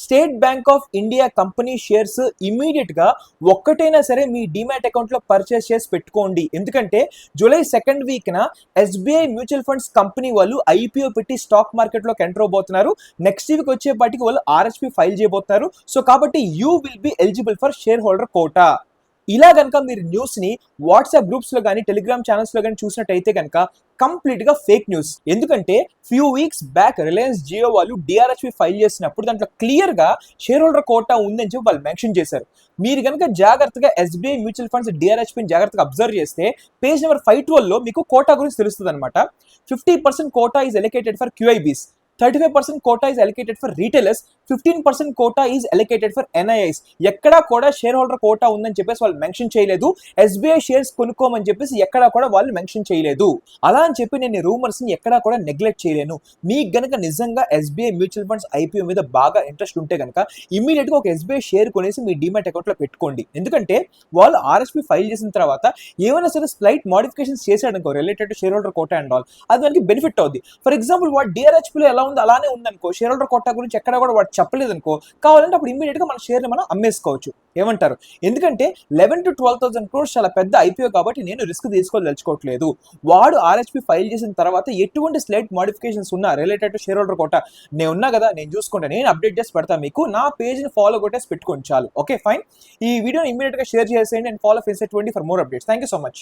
State Bank of India company shares immediate గా ఒక్కటైనా సరే మీ డిమాట్ అకౌంట్ లో పర్చేస్ చేసి పెట్టుకోండి. ఎందుకంటే జూలై సెకండ్ వీక్ న ఎస్బీఐ మ్యూచువల్ ఫండ్స్ కంపెనీ వాళ్ళు ఐపీఓ పెట్టి స్టాక్ మార్కెట్ లోకి ఎంటర్ అవబోతున్నారు. నెక్స్ట్ వీక్ వచ్చేపాటికి వాళ్ళు ఆర్ఎస్పీ ఫైల్ చేయబోతున్నారు. సో కాబట్టి you will be eligible for share holder quota. ఇలా కనుక మీరు న్యూస్ ని వాట్సాప్ గ్రూప్స్ లో కానీ టెలిగ్రామ్ ఛానల్స్ లో కానీ చూసినట్టయితే కనుక కంప్లీట్ గా ఫేక్ న్యూస్. ఎందుకంటే few weeks back Reliance Jio వాళ్ళు డిఆర్ఎస్పీ ఫైల్ చేసినప్పుడు దాంట్లో క్లియర్ గా షేర్ హోల్డర్ కోటా ఉందని చెప్పి వాళ్ళు మెన్షన్ చేశారు. మీరు కనుక జాగ్రత్తగా ఎస్బీఐ మ్యూచువల్ ఫండ్స్ డిఆర్ఎస్పీని జాగ్రత్తగా అబ్జర్వ్ చేస్తే పేజ్ నెంబర్ 512 లో మీకు కోటా గురించి తెలుస్తుంది అనమాట. 50% quota is allocated for QIBs, 35% quota is allocated for retailers, 15% quota is allocated for NIIs. ఎక్కడా కూడా షేర్ హోల్డర్ కోటా ఉందని చెప్పేసి వాళ్ళు మెన్షన్ చేయలేదు. ఎస్బీఐ షేర్స్ కొనుక్కోమని చెప్పేసి ఎక్కడా కూడా వాళ్ళు మెన్షన్ చేయలేదు. అలా అని చెప్పి నేను రూమర్స్ ని ఎక్కడా కూడా నెగ్లెక్ట్ చేయలేను. మీకు గనక నిజంగా ఎస్బీఐ మ్యూచువల్ ఫండ్స్ ఐపీఓ మీద బాగా ఇంట్రెస్ట్ ఉంటే కనుక ఇమీడియట్ గా ఒక ఎస్బీఐ షేర్ కొనేసి మీ డిమాట్ అకౌంట్ లో పెట్టుకోండి. ఎందుకంటే వాళ్ళు ఆర్ఎస్పీ ఫైల్ చేసిన తర్వాత ఏమైనా సరే స్లైట్ మోడిఫికేషన్స్ చేశాడనుకో related to share holder quota and all, అది మనకి బెనిఫిట్ అవుద్ది. ఫర్ ఎగ్జాంపుల్ వాడు డిఆర్హెచ్పీలో ఎలా ఉంది అలానే ఉందనుకో, షేర్ హోల్డర్ కోటా గురించి ఎక్కడ కూడా వాడు చెప్పలేదు అనుకో, కావాలంటే అప్పుడు ఇమీడియట్ గా మన షేర్ ని మనం అమ్మేసుకోవచ్చు. ఏమంటారు? ఎందుకంటే 11,000 to 12,000 crores చాలా పెద్ద ఐపీఓ కాబట్టి నేను రిస్క్ తీసుకోదలుచుకోవట్లేదు. వాడు ఆర్హెచ్పీ ఫైల్ చేసిన తర్వాత ఎటువంటి స్లైట్ మోడిఫికేషన్స్ ఉన్నా related to share holder quota నేను ఉన్నా కదా, నేను చూసుకుంటా, నేను అప్డేట్ చేసి పెడతాను మీకు. నా పేజ్ ని ఫాలో కొట్టేసి పెట్టుకోండి చాలు. Okay fine. ఈ వీడియోని ఇమీడియట్ గా షేర్ చేసేయండి and follow face 20 for more updates. Thank you so much.